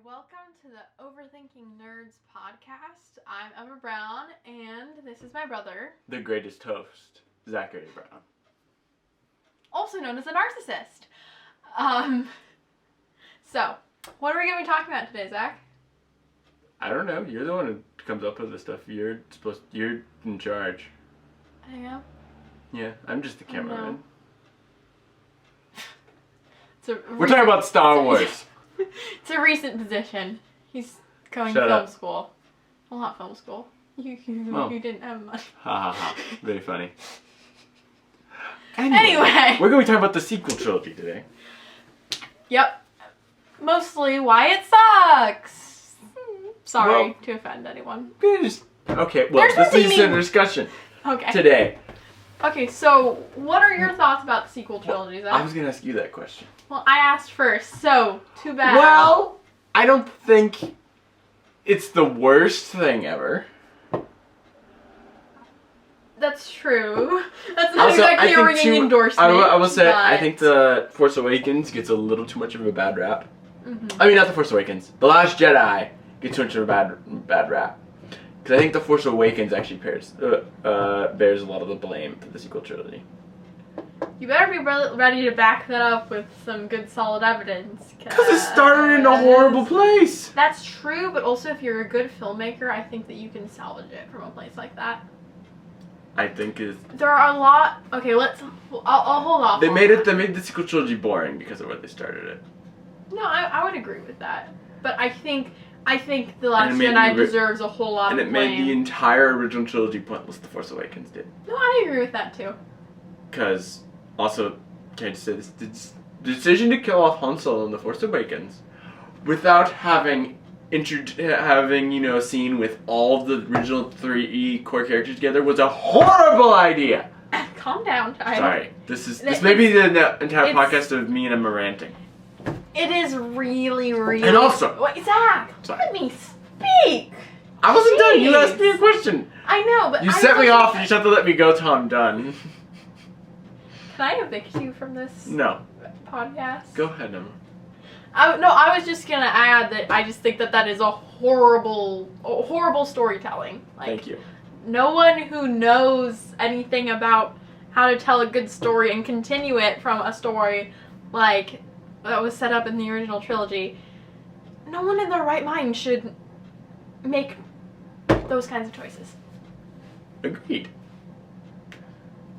welcome to the Overthinking Nerds Podcast. I'm Emma Brown, and this is my brother, the greatest host, Zachary Brown. Also known as a narcissist. So, what are we going to be talking about today, Zach? I don't know. You're the one who comes up with this stuff. You're in charge. I am? Yeah, I'm just the cameraman. We're talking about Star Wars. It's a recent position. He's going Shut to film up. school. Well, not film school. You didn't have much. Ha ha ha. Very funny. Anyway. We're going to be talking about the sequel trilogy today. Yep. Mostly why it sucks. Sorry to offend anyone. Okay, well, this is a discussion today. Okay, so what are your thoughts about the sequel trilogy, Zach? I was going to ask you that question. Well, I asked first, so too bad. Well, I don't think it's the worst thing ever. That's true. That's not exactly a ringing endorsement. I will say, I think the Force Awakens gets a little too much of a bad rap. Mm-hmm. I mean, not the Force Awakens. The Last Jedi gets too much of a bad rap. Because I think the Force Awakens actually bears a lot of the blame for the sequel trilogy. You better be ready to back that up with some good solid evidence. Because it started in a horrible place. That's true, but also if you're a good filmmaker, I think that you can salvage it from a place like that. I think there are a lot. Okay, I'll hold off. They made the sequel trilogy boring because of where they started it. No, I would agree with that. But I think The Last Jedi deserves a whole lot of blame. And it made the entire original trilogy pointless. The Force Awakens did. No, I agree with that too. Because also, can I just say this? The decision to kill off Han Solo in The Force Awakens without having a scene with all of the original 3 core characters together was a horrible idea. Calm down, child. Sorry, this may be the entire podcast of me and Emma ranting. It is really, really. And also, wait, Zach, let me speak. I wasn't done. You asked me a question. I know, but you set me off. You just have to let me go till I'm done. Can I evict you from this? No. Podcast? Go ahead, Emma. I was just gonna add that I just think that is a horrible storytelling. Thank you. No one who knows anything about how to tell a good story and continue it from a story like that was set up in the original trilogy, no one in their right mind should make those kinds of choices. Agreed.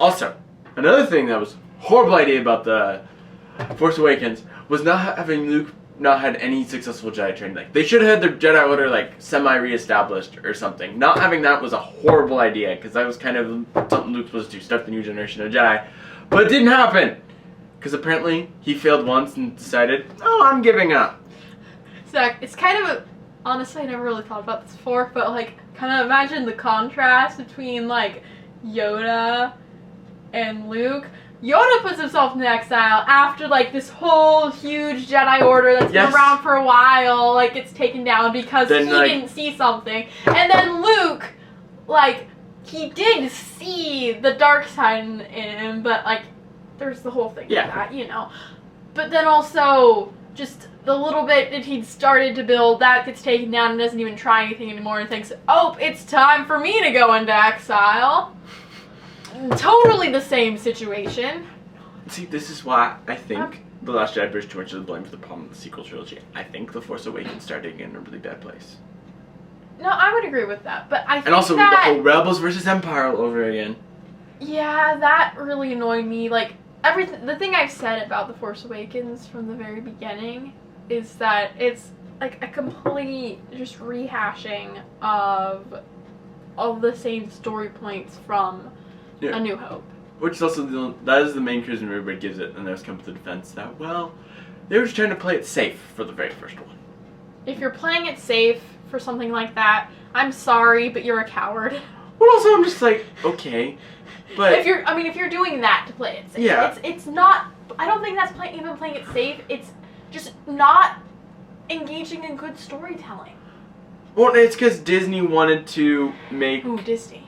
Also, another thing that was a horrible idea about the Force Awakens was not having Luke not had any successful Jedi training. Like, they should have had their Jedi Order semi-reestablished or something. Not having that was a horrible idea because that was kind of something Luke was to start the new generation of Jedi. But it didn't happen because apparently he failed once and decided, oh, I'm giving up. Zach, it's kind of honestly, I never really thought about this before, but kind of imagine the contrast between Yoda and Luke. Yoda puts himself in exile after yes this whole huge Jedi Order that's been around for a while gets taken down because he didn't see something. And then Luke, he did see the dark side in him, but there's the whole thing with that, But then also just the little bit that he'd started to build that gets taken down and doesn't even try anything anymore and thinks, oh, it's time for me to go into exile. Totally the same situation. See, this is why I think The Last Jedi bears too much of the blame for the problem with the sequel trilogy. I think The Force Awakens started in a really bad place. No, I would agree with that, but I think and also the whole Rebels versus Empire all over again. Yeah, that really annoyed me. The thing I've said about The Force Awakens from the very beginning is that it's a complete just rehashing of all the same story points from A New Hope. Which is also that is the main criticism everybody gives it, and there's come to the defense that, well, they were just trying to play it safe for the very first one. If you're playing it safe for something like that, I'm sorry, but you're a coward. Well, also I'm just okay, but if you're doing that to play it safe, it's not. I don't think that's even playing it safe. It's just not engaging in good storytelling. Well, it's because Disney wanted to make Disney.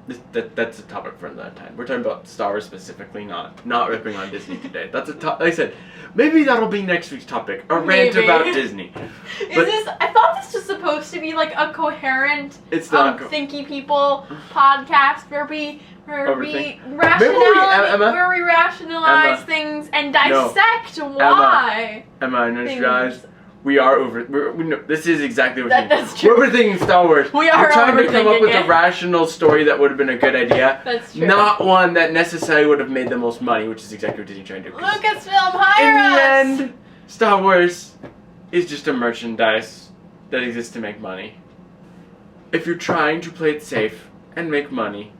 That's a topic for another time. We're talking about Star Wars specifically, not ripping on Disney today. That's like I said, maybe that'll be next week's topic. A rant about Disney. I thought this was supposed to be like a coherent, thinky people podcast where we rationalize things and dissect why. Emma, I just realized we are this is exactly what that's true. We're overthinking Star Wars. We're trying to come up with a rational story that would have been a good idea. That's true. Not one that necessarily would have made the most money, which is exactly what Disney trying to do. Lucasfilm, hire us! In the end, Star Wars is just a merchandise that exists to make money. If you're trying to play it safe and make money,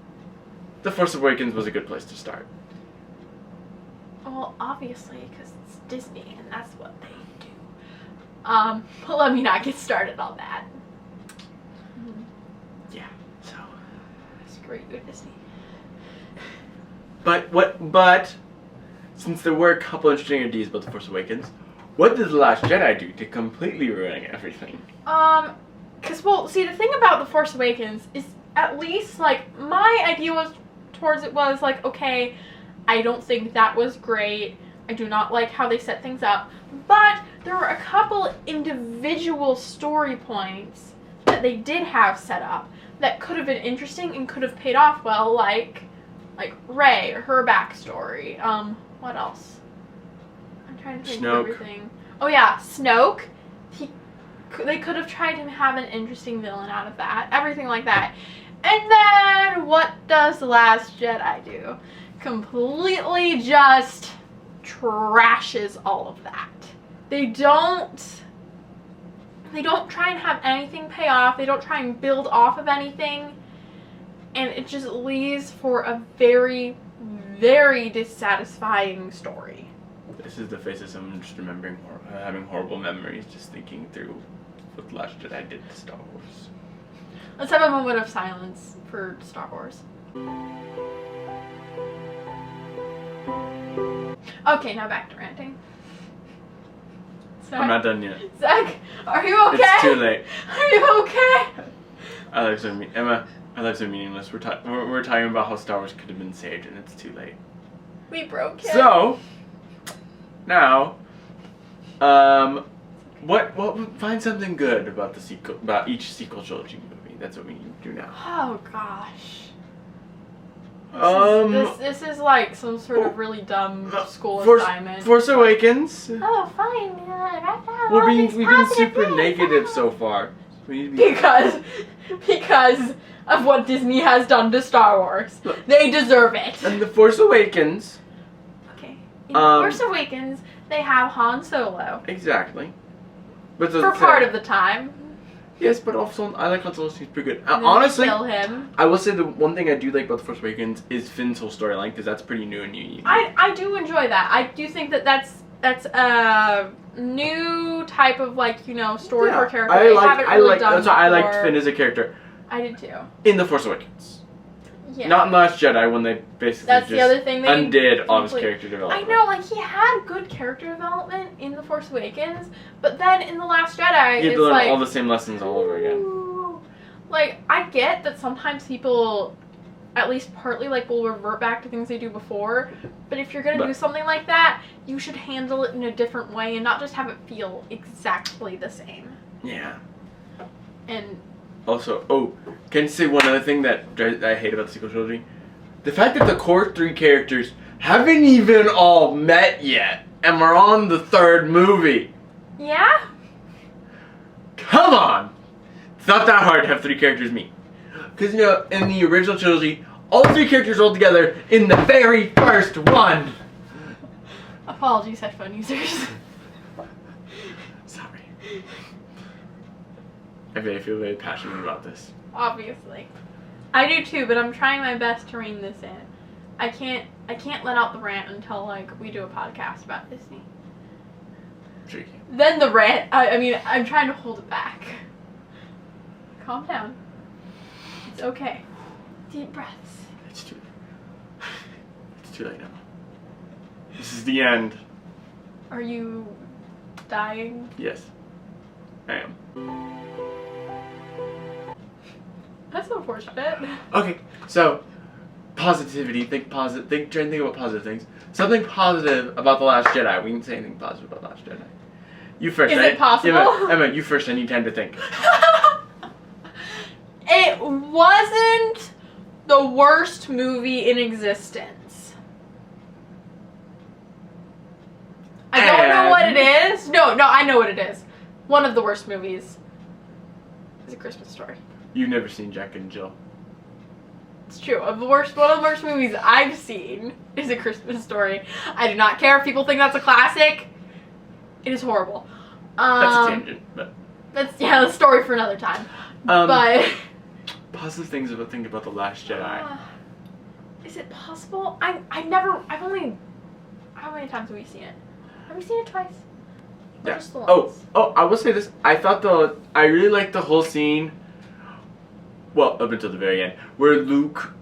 The Force Awakens was a good place to start. Well, obviously, because it's Disney and that's what they do. But let me not get started on that. Yeah, so screw you, Disney. But since there were a couple interesting ideas about The Force Awakens, what did The Last Jedi do to completely ruin everything? See, the thing about The Force Awakens is at least, like, my idea was like, okay, I don't think that was great. I do not like how they set things up. But there were a couple individual story points that they did have set up that could have been interesting and could have paid off well, like Rey, her backstory. What else? I'm trying to think of everything. Oh yeah, Snoke. They could have tried to have an interesting villain out of that. Everything like that. And then, what does The Last Jedi do? Completely just trashes all of that. They don't try and have anything pay off. They don't try and build off of anything. And it just leaves for a very, very dissatisfying story. This is the face of someone just remembering, having horrible memories, just thinking through what The Last Jedi did to Star Wars. Let's have a moment of silence for Star Wars. Okay, now back to ranting. I'm not done yet. Zach, are you okay? It's too late. Are you okay? Emma, our lives are meaningless. We're talking about how Star Wars could have been saved, and it's too late. We broke it. So, now, find something good about each sequel trilogy movie. That's what we need to do now. Oh gosh. This is like some sort of really dumb school assignment. Force Awakens. Oh, fine. We've been super negative so far. Because of what Disney has done to Star Wars. They deserve it. And The Force Awakens. Okay. In The Force Awakens, they have Han Solo. Exactly. But for part of the time. Yes, but also I like Han Solo. He's pretty good. And honestly, kill him. I will say the one thing I do like about The Force Awakens is Finn's whole storyline, because that's pretty new and unique. I do enjoy that. I do think that's a new type of story for character. That's why I liked Finn as a character. I did too. In The Force Awakens. Yeah. Not in Last Jedi, when they basically the other thing undid all his character development. I know, he had good character development in The Force Awakens, but then in The Last Jedi, he had to learn all the same lessons all over again. I get that sometimes people, at least partly, will revert back to things they do before, but if you're gonna do something like that, you should handle it in a different way and not just have it feel exactly the same. Yeah. And also, can I say one other thing that I hate about the sequel trilogy? The fact that the core three characters haven't even all met yet, and we're on the third movie. Yeah? Come on! It's not that hard to have three characters meet. Because, in the original trilogy, all three characters rolled together in the very first one. Apologies, headphone users. Sorry. I feel very passionate about this. Obviously. I do too, but I'm trying my best to rein this in. I can't let out the rant until we do a podcast about Disney. Tricky. Then the rant, I'm trying to hold it back. Calm down. It's okay. Deep breaths. It's too late now. This is the end. Are you dying? Yes. I am. That's unfortunate. Okay, so positivity. Try and think about positive things. Something positive about The Last Jedi. We can say anything positive about The Last Jedi. You first. Is it possible? Emma, you first. I need time to think. It wasn't the worst movie in existence. I don't know what it is. No, I know what it is. One of the worst movies is A Christmas Story. You've never seen Jack and Jill. It's true. One of the worst movies I've seen is A Christmas Story. I do not care if people think that's a classic. It is horrible. That's a tangent, but that's the story for another time. But positive things think about The Last Jedi. Is it possible? How many times have we seen it? Have we seen it twice? Yeah. Just the once? I will say this. I really liked the whole scene. Well, up until the very end, where Luke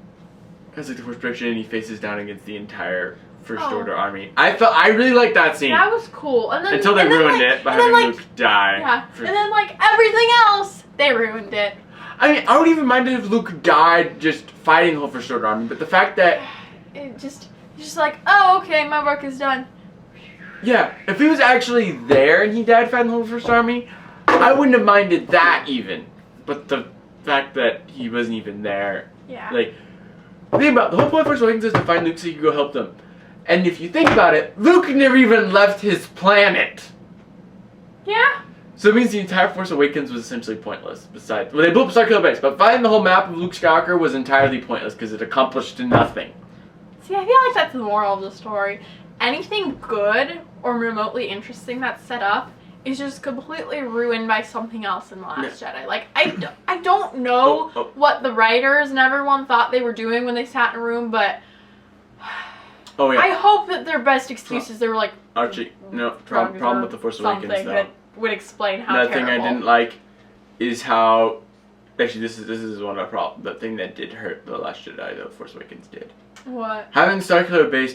has like the first projection and he faces down against the entire First Order army. I really liked that scene. That was cool. Until they ruined it by having Luke die. Yeah. And then everything else, they ruined it. I mean, I wouldn't even mind if Luke died just fighting the whole First Order army, but the fact that it's just oh, okay, my work is done. Yeah, if he was actually there and he died fighting the whole First Army, I wouldn't have minded that even. But the fact that he wasn't even there. Yeah. Think about it, the whole point of Force Awakens is to find Luke so you can go help them. And if you think about it, Luke never even left his planet. Yeah. So it means the entire Force Awakens was essentially pointless. Besides, they blew up Starkiller Base, but finding the whole map of Luke Skywalker was entirely pointless because it accomplished nothing. See, I feel like that's the moral of the story. Anything good or remotely interesting that's set up is just completely ruined by something else in The Last Jedi. I don't know what the writers and everyone thought they were doing when they sat in a room, but I hope that their best excuses they were like Archie, no problem with The Force Awakens though. That would explain how Another terrible. thing I didn't like is how actually this is one of the problems. The thing that did hurt The Last Jedi though, Force Awakens did. What? Having Starkiller Base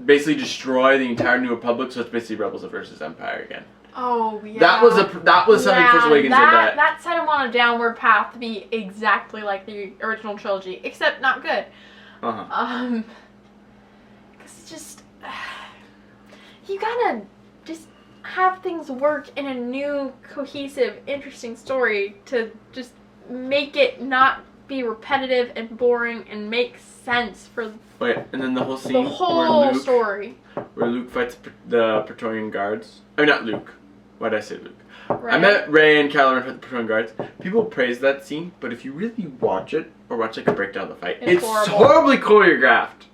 basically destroy the entire New Republic, so it's basically Rebels versus Empire again. Oh yeah. That was something Force Awakens did that. That set him on a downward path to be exactly like the original trilogy, except not good. Cause it's just you gotta just have things work in a new, cohesive, interesting story to just make it not be repetitive and boring and make sense for and then the whole scene story where Luke fights the Praetorian Guards. I mean, not Luke. Why did I say Luke? Right. I meant Rey and Kylo Ren fight the Praetorian Guards. People praise that scene, but if you really watch it or watch a breakdown of the fight, it's horribly choreographed.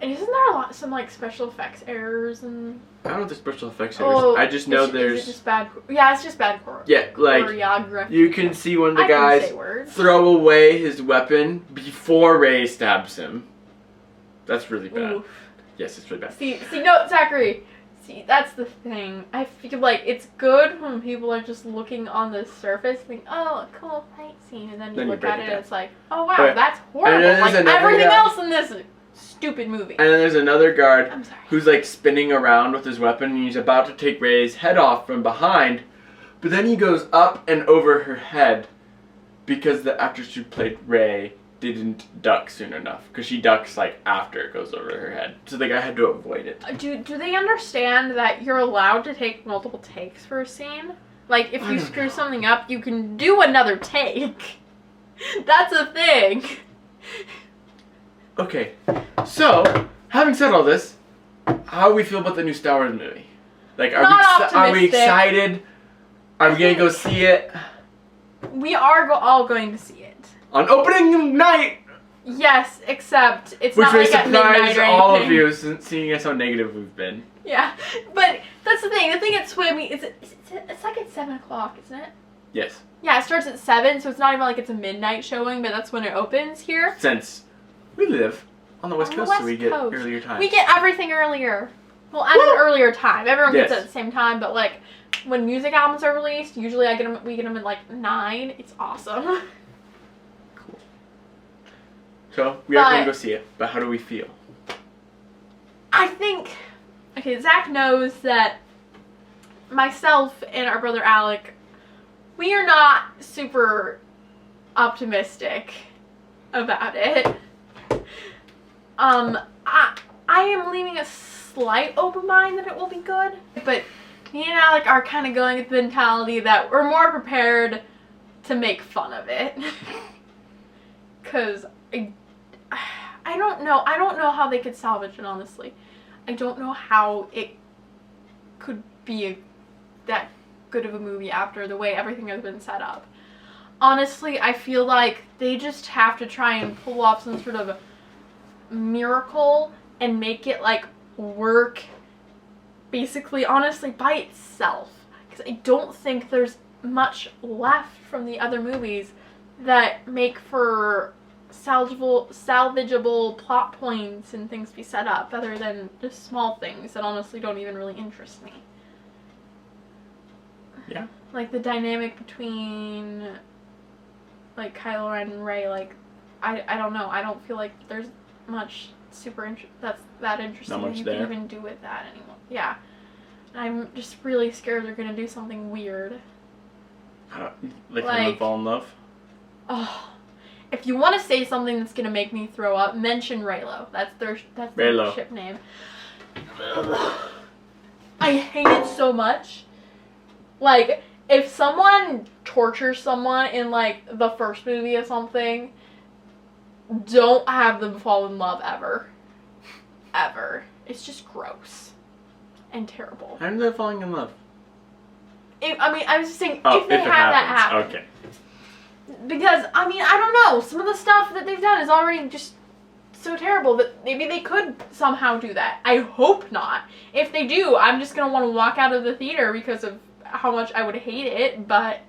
And isn't there some special effects errors and? I don't know the special effects errors. I just know there's. Is it just bad? Yeah, it's just bad choreography. Yeah, choreography. You can see one of the guys throw away his weapon before Rey stabs him. That's really bad. Oof. Yes, it's really bad. See, no, Zachary. See, that's the thing. I feel like it's good when people are just looking on the surface, think, "Oh, a cool fight scene," and then you look at it, and it's like, "Oh wow, that's horrible!" Like everything else in this stupid movie. And then there's another guard who's spinning around with his weapon, and he's about to take Rey's head off from behind, but then he goes up and over her head because the actress who played Rey didn't duck soon enough, because she ducks after it goes over her head, so the guy had to avoid it. Do they understand that you're allowed to take multiple takes for a scene? If you screw something up, you can do another take. That's a thing. Okay, so having said all this, how do we feel about the new Star Wars movie? Are we excited? Are we gonna go see it? We are all going to see it. On opening night! Yes, except it's not at midnight or anything. Which may surprise all of you, seeing as how negative we've been. Yeah, but that's the thing. The thing at Swimmy is it's at 7 o'clock, isn't it? Yes. Yeah, it starts at 7, so it's not even it's a midnight showing, but that's when it opens here. Since we live on the West Coast, so we get earlier time. We get everything earlier. Well, at an earlier time. Everyone gets it at the same time, but when music albums are released, usually we get them at 9. It's awesome. So, we are going to go see it, but how do we feel? I think, Zach knows that myself and our brother Alec, we are not super optimistic about it. I am leaving a slight open mind that it will be good, but me and Alec are kind of going with the mentality that we're more prepared to make fun of it. Cause I don't know how they could salvage it, honestly. I don't know how it could be that good of a movie after the way everything has been set up. Honestly, I feel like they just have to try and pull off some sort of miracle and make it like work basically, honestly, by itself. Because I don't think there's much left from the other movies that make for salvageable plot points and things to be set up, other than just small things that honestly don't even really interest me. Yeah. Like the dynamic between like Kylo Ren and Rey, like I don't know. I don't feel like there's much that's that interesting that you can even do with that anymore. Yeah. I'm just really scared they're gonna do something weird. Like them fall in love? Oh. If you want to say something that's gonna make me throw up, mention Reylo. That's their ship name. I hate it so much. Like, if someone tortures someone in like the first movie or something, don't have them fall in love ever. Ever. It's just gross and terrible. How are they falling in love? I was just saying, if they have that happen. Okay. Because, I don't know. Some of the stuff that they've done is already just so terrible that maybe they could somehow do that. I hope not. If they do, I'm just going to want to walk out of the theater because of how much I would hate it, but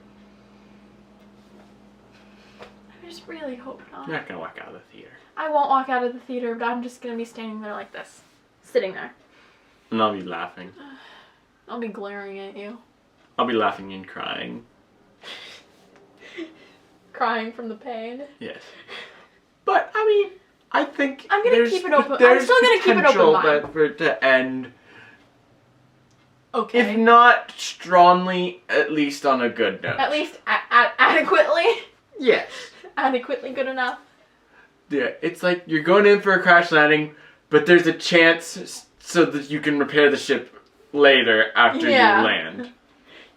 I just really hope not. You're not going to walk out of the theater. I won't walk out of the theater, but I'm just going to be standing there like this. Sitting there. And I'll be laughing. I'll be glaring at you. I'll be laughing and crying. Crying from the pain. Yes. But, I think I'm going to keep it open. I'm still going to keep it open mind. For it to end, okay, if not strongly, at least on a good note. At least adequately? Yes. Adequately good enough? Yeah, it's like you're going in for a crash landing, but there's a chance so that you can repair the ship later after you land.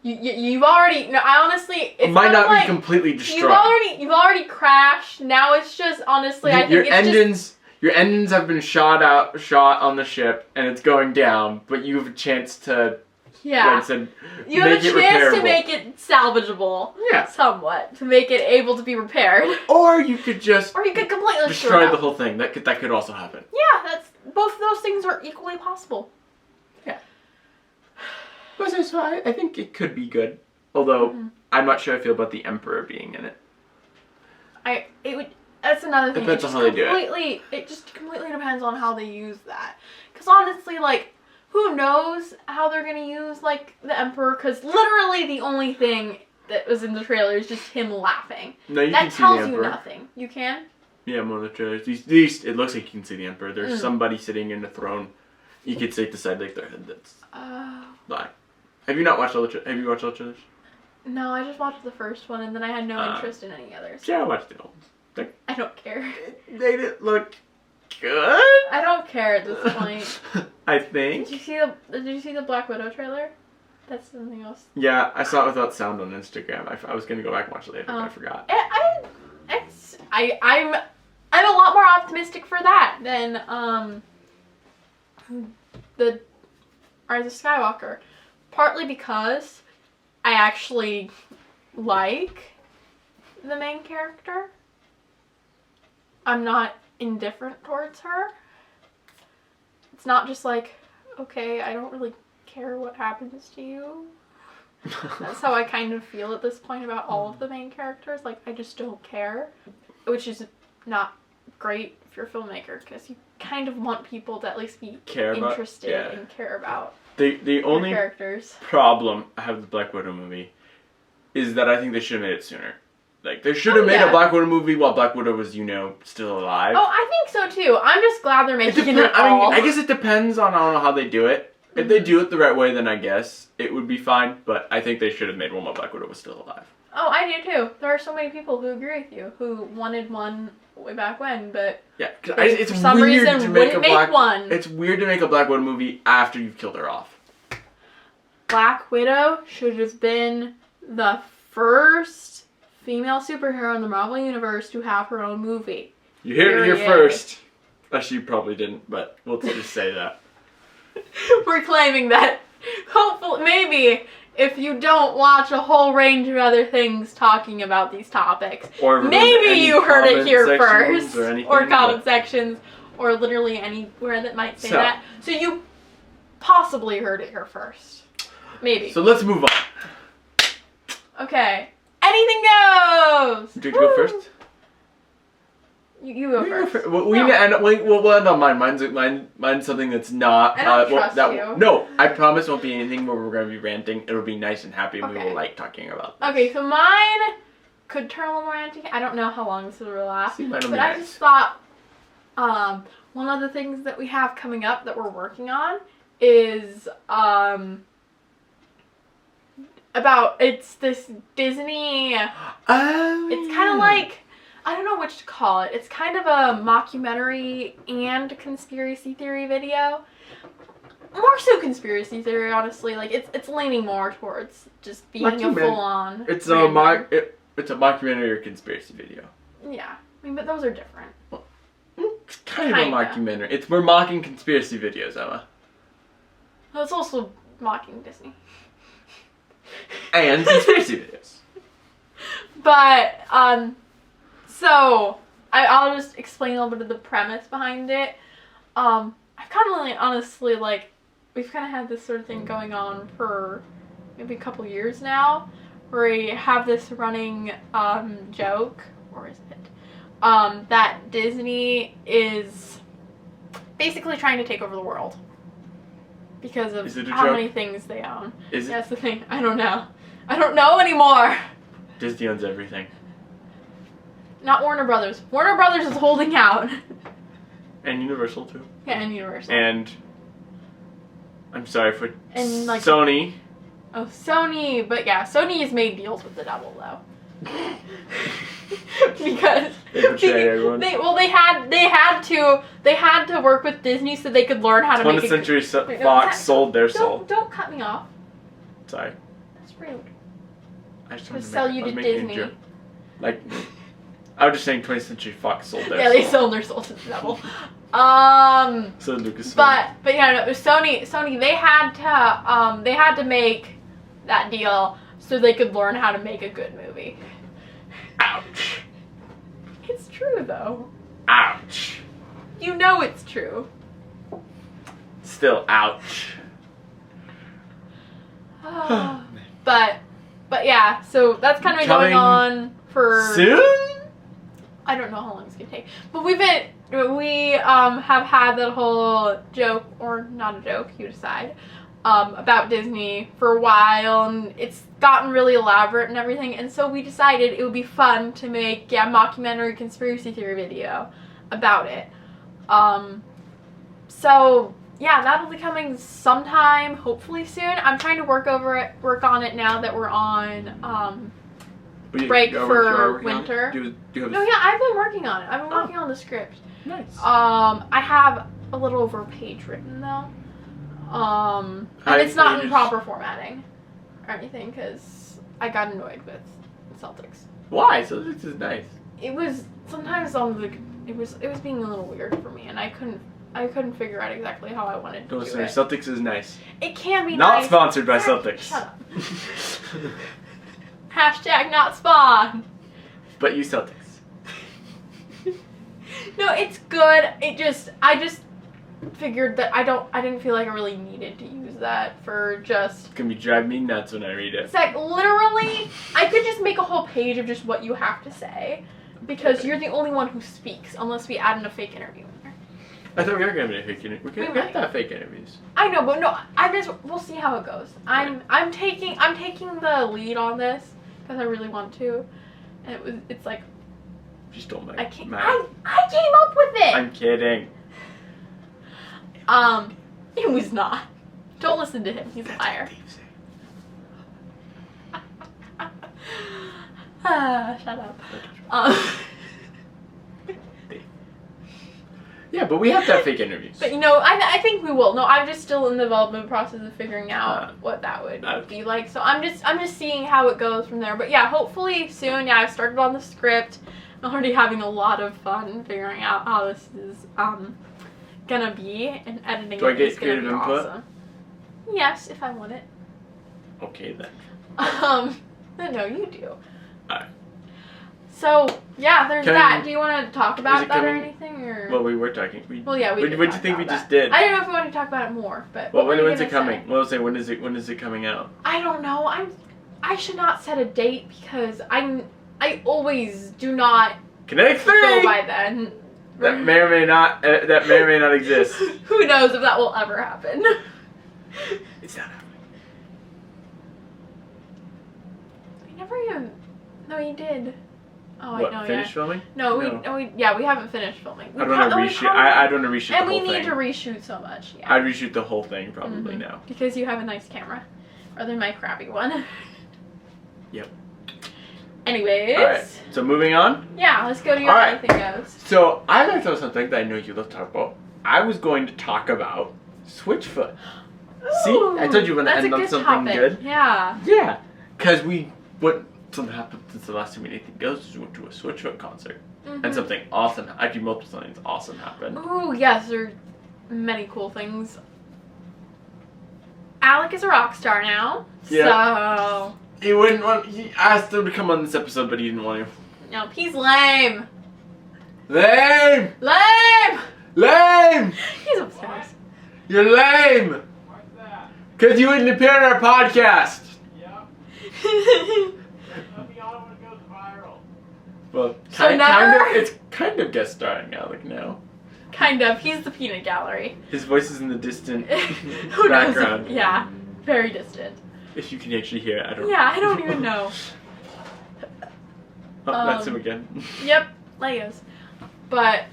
You've already... No, I honestly... It might not be completely destroyed. You've already crashed. Now it's just, honestly, I think your engines have been shot on the ship, and it's going down, but you have a chance to... Yeah. Like I said, you have a chance to make it salvageable. Yeah. Somewhat. To make it able to be repaired. Or you could just... Or you could completely destroy the whole thing. That could also happen. Yeah, both of those things are equally possible. Yeah. So I think it could be good. Although, I'm not sure I feel about the Emperor being in it. That's another thing. Depends on how they do it. It just completely depends on how they use that. Because honestly, like, who knows how they're going to use, like, the Emperor? Because literally the only thing that was in the trailer is just him laughing. No, you can see the Emperor. That tells you nothing. You can? Yeah, one of the trailers. At least it looks like you can see the Emperor. There's somebody sitting in the throne. You could see at the side, like, their head that's... Bye. Have you not watched all the trailers? Have you watched all the trailers? No, I just watched the first one, and then I had no interest in any others. Yeah, I watched the old ones. I don't care. They didn't look good. I don't care at this point. I think. Did you see the Black Widow trailer? That's something else. Yeah, I saw it without sound on Instagram. I was gonna go back and watch it later, but I forgot. I'm a lot more optimistic for that than the Rise of Skywalker. Partly because I actually like the main character. I'm not indifferent towards her. It's not just like, okay, I don't really care what happens to you. That's how I kind of feel at this point about all of the main characters. Like, I just don't care. Which is not great if you're a filmmaker, because you kind of want people to at least be interested and care about the only characters. Problem I have with the Black Widow movie is that I think they should have made it sooner. Like, they should have made a Black Widow movie while Black Widow was, still alive. Oh, I think so too. I'm just glad they're making it all. I guess it depends on, I don't know how they do it. If they do it the right way, then I guess it would be fine. But I think they should have made one while Black Widow was still alive. Oh, I do too. There are so many people who agree with you, who wanted one way back when, but yeah, it's for some reason wouldn't make one. It's weird to make a Black Widow movie after you've killed her off. Black Widow should have been the first female superhero in the Marvel Universe to have her own movie. You heard it here first. Actually, you probably didn't, but we'll just say that. We're claiming that. Hopefully, maybe, if you don't watch a whole range of other things talking about these topics, or maybe you heard it here first, or comment sections, or literally anywhere that might say that. So you possibly heard it here first. Maybe. So let's move on. Okay. Anything goes! Did you go first? You go first. We'll end on mine. Mine's something that's not. I don't trust you. No, I promise it won't be anything where we're going to be ranting. It'll be nice and happy, and we will like talking about this. Okay, so mine could turn a little ranting. I don't know how long this will last. But nice. I just thought one of the things that we have coming up that we're working on is it's this Disney. It's kind of like, I don't know which to call it. It's kind of a mockumentary and conspiracy theory video. More so conspiracy theory, honestly. Like it's leaning more towards just being a full-on. It's a mockumentary or conspiracy video. Yeah, I mean, but those are different. Well, it's kind of a mockumentary. We're mocking conspiracy videos, Emma. Well, it's also mocking Disney. And conspiracy videos. But so I'll just explain a little bit of the premise behind it. I've kind of honestly, like, we've kind of had this sort of thing going on for maybe a couple years now, where we have this running joke, or is it, that Disney is basically trying to take over the world because of how many things they own. That's the thing. I don't know. I don't know anymore. Disney owns everything. Not Warner Brothers. Warner Brothers is holding out. And Universal, too. Yeah, and Universal. And I'm sorry for like, Sony. Oh, Sony. But yeah, Sony has made deals with the devil, though. Because they had to work with Disney so they could learn how to make 20th Century Fox sold their soul. Don't cut me off. Sorry. That's rude. I just want to sell you to Disney. Like, I was just saying 20th Century Fox sold their soul. Yeah, they sold their soul to the devil. So Lucas. But yeah, no, Sony. They had to make that deal so they could learn how to make a good movie. Ouch. It's true though. Ouch. You know it's true. Still, ouch. But yeah, so that's kind of been going on for soon. I don't know how long it's gonna take, but we have had that whole joke, or not a joke, you decide, about Disney for a while, and it's gotten really elaborate and everything, and so we decided it would be fun to make a mockumentary conspiracy theory video about it. So yeah, that'll be coming sometime, hopefully soon. I'm trying to work on it now that we're on break for winter. I've been working on it. I've been working on the script. Nice. I have a little over a page written though. And it's not in proper formatting or anything because I got annoyed with Celtics. Why? Celtics is nice. It was sometimes it was being a little weird for me, and I couldn't figure out exactly how I wanted to do it. Celtics is nice. It can be not nice. Not sponsored by Celtics. Shut up. Hashtag not spawn. But you Celtics. No, it's good. I just figured that I didn't feel like I really needed to use that for just. It's gonna be driving me nuts when I read it. It's like literally, I could just make a whole page of just what you have to say, because you're the only one who speaks, unless we add in a fake interview in there. I thought we were gonna be a fake interview. We have to have fake interviews. I know, but no, we'll see how it goes. I'm taking the lead on this because I really want to, and it's like. You stole my. I came up with it. I'm kidding. It was not. Don't listen to him. He's a liar. Shut up. Yeah, but we have to have fake interviews. But I think we will. No, I'm just still in the development process of figuring out what that would be like. So I'm just seeing how it goes from there. But yeah, hopefully soon. Yeah, I've started on the script. I'm already having a lot of fun figuring out how this is gonna be, and editing. Do I get creative input? Awesome. Yes, if I want it. Okay then. No, you do. Alright. So yeah, there's that. Do you want to talk about that or anything, or? Well, we were talking. Well, yeah, we. What do you think we just did? I don't know if we want to talk about it more, but. Well, when's it coming? Well, say when is it coming out? I don't know. I should not set a date because I always do not. Kinetic 3. Go by then. That may or may not exist. Who knows if that will ever happen? It's not happening. We never even. No, you did. Oh, what, I know. Finish filming? No, we haven't finished filming. I don't want to reshoot. I don't want to reshoot the whole thing. And we need to reshoot so much. Yeah. I'd reshoot the whole thing probably now. Because you have a nice camera, rather than my crappy one. Yep. Anyways. All right. So moving on. Yeah, let's go to your Everything Goes. So I like to know something that I know you love to talk about. I was going to talk about Switchfoot. See, I told you when I end on something good. Yeah. Yeah, because something happened since the last time Anything Goes. We went to a Switchfoot concert, and something awesome. Actually, multiple things awesome happened. Ooh, yes, there are many cool things. Alec is a rock star now, so he asked him to come on this episode, but he didn't want to. Nope, he's lame. Lame. Lame. Lame. He's upstairs. You're lame. What's that? Because you wouldn't appear on our podcast. Yep. Let me on when it goes viral. Well, it's kind of guest starring Alec now. Kind of. He's the peanut gallery. His voice is in the distant Who background. knows? Yeah, very distant. If you can actually hear it, I don't know. Yeah, I don't even know. Oh, that's him again. Yep, Legos. But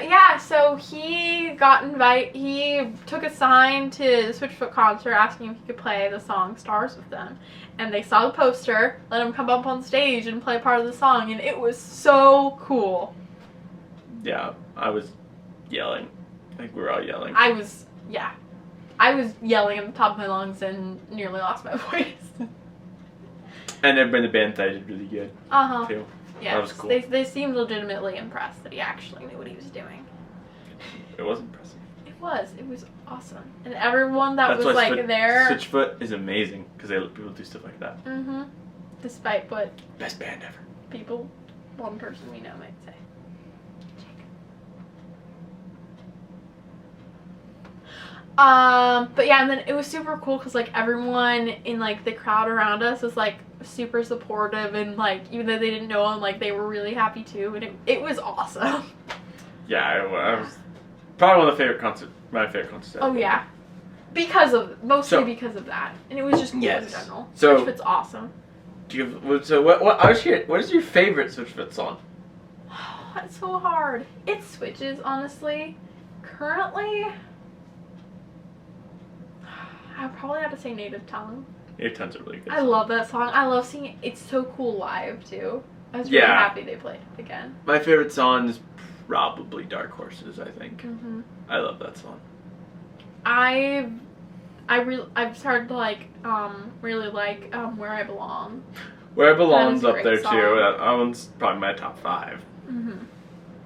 yeah, so he took a sign to the Switchfoot concert asking if he could play the song Stars with them. And they saw the poster, let him come up on stage and play part of the song, and it was so cool. Yeah, I was yelling. I think we were all yelling. I was yelling at the top of my lungs and nearly lost my voice. And everybody in the band thought he did really good. Too. Yeah, that was cool. They seemed legitimately impressed that he actually knew what he was doing. It was impressive. It was awesome. And everyone that was there. Switchfoot is amazing because they let people do stuff like that. Despite what best band ever. one person we know might say. But yeah, and then it was super cool because everyone in the crowd around us was super supportive, and even though they didn't know him, they were really happy too, and it was awesome. Yeah, it was probably one of my favorite concerts ever. Oh yeah, because of that, and it was just cool in general. So Switchfoot's awesome. What is your favorite Switchfoot song? Oh, it's so hard. It switches, honestly. Currently, I probably have to say Native Tongue. Native Tongue's a really good song. I love that song. I love singing it. It's so cool live, too. I was really happy they played it again. My favorite song is probably Dark Horses, I think. I love that song. I've started to really like Where I Belong. Where I Belong's up there, song. Too. That one's probably my top 5.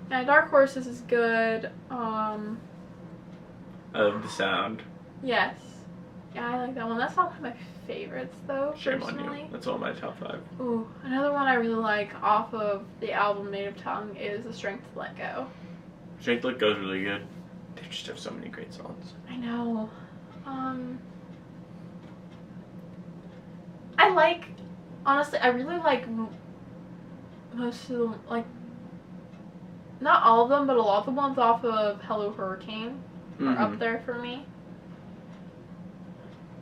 Yeah, Dark Horses is good. I love the sound. Yes. Yeah, I like that one. That's not one of my favorites, though, Shame personally. on you. That's one of my top 5. Ooh, another one I really like off of the album Native Tongue is The Strength to Let Go. Strength to Let Go is really good. They just have so many great songs. I know. Honestly, I really like most of them, not all of them, but a lot of the ones off of Hello Hurricane are up there for me.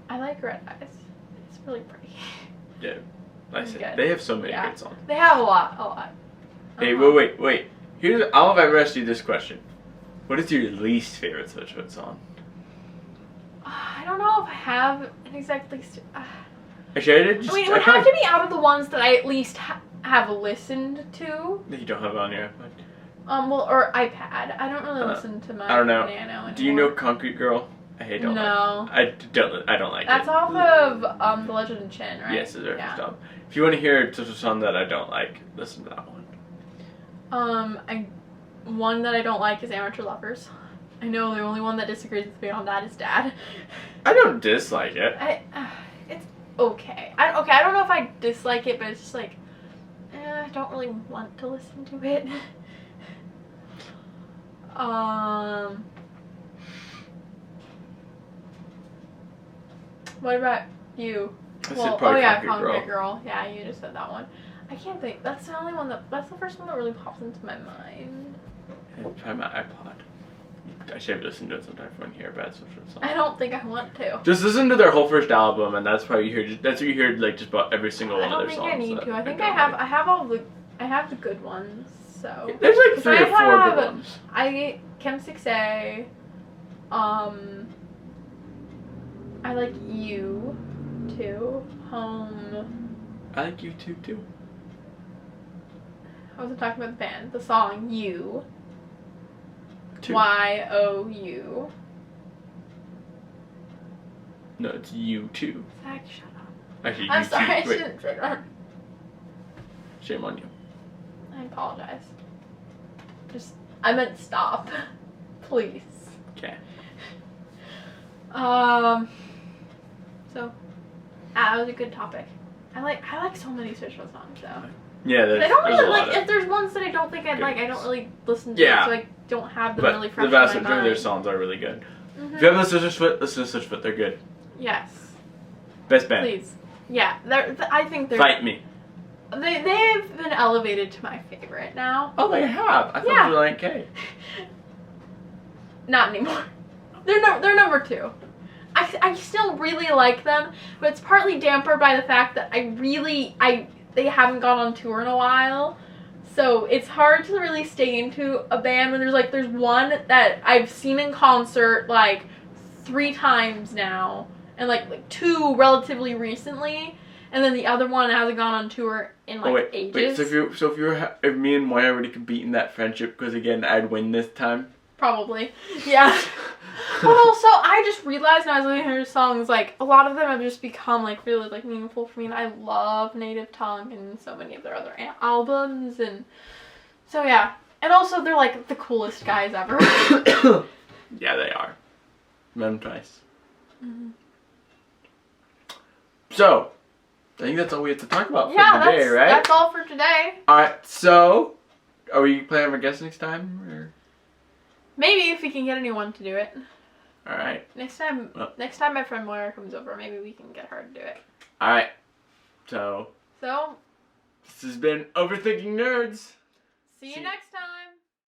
I like Red Eyes. It's really pretty. Yeah, I said they have so many great songs. They have a lot. Hey, wait. I don't know if I've asked you this question. What is your least favorite Switchfoot song? I don't know if I have an exact least. Actually, it would have to be out of the ones that I at least have listened to. You don't have it on your iPod? Well, or iPad. I don't really listen to my I don't know. Nano anymore. Do you know Concrete Girl? I don't like That's it. off of The Legend of Chin, right? Yes, it's very first album. If you want to hear just a song that I don't like, listen to that one. One that I don't like is Amateur Lovers. I know the only one that disagrees with me on that is Dad. I don't dislike it. It's okay. I don't know if I dislike it, but it's just like, I don't really want to listen to it. What about you? Concrete Girl. Yeah, you just said that one. I can't think. That's the only one that's the first one that really pops into my mind. It's probably my iPod. I should have listened to it sometime when you hear bad social songs. I don't think I want to. Just listen to their whole first album, and that's probably that's what you heard like just about every single one of their songs. I don't think I need to. I think I have the good ones. So there's like 3 or 4 good ones. I get Chem 6A. I like You too. Home. I like You too. I wasn't talking about the band. The song You. Two. Y-O-U. No, it's You too. Zach, shut up. Actually, I'm You sorry, too. I shouldn't say that. Shame on you. I apologize. I meant stop. Please. Okay. So, that was a good topic. I like so many social songs though. Yeah, there's I don't there's really a lot like. of If there's ones that I don't think I'd like, I don't really listen to Yeah. them, so I don't have them but really fresh the vast in my majority of mind. their songs are really good. Mm-hmm. If you haven't listened to Switchfoot, listen to Switchfoot. They're good. Yes. Best band. Please. Yeah, I think they're. Fight me. They've been elevated to my favorite now. Oh, they have. I thought Yeah. you were like, okay. Not anymore. They're number 2. I still really like them, but it's partly dampened by the fact that they haven't gone on tour in a while. So it's hard to really stay into a band when there's one that I've seen in concert like 3 times now, and like 2 relatively recently, and then the other one hasn't gone on tour in ages. Wait, if me and Moya were to compete in that friendship, because again, I'd win this time. Probably, yeah. But also, I just realized when I was listening to her songs, like, a lot of them have just become, like, really, like, meaningful for me, and I love Native Tongue and so many of their other albums, and so, yeah. And also, they're, like, the coolest guys ever. Yeah, they are. Met them twice. Mm-hmm. So, I think that's all we have to talk about for today, right? That's all for today. Alright, so, are we planning our guest next time, or? Maybe if we can get anyone to do it. Alright. Next time my friend Moira comes over, maybe we can get her to do it. Alright. So, So, this has been Overthinking Nerds. see you next time.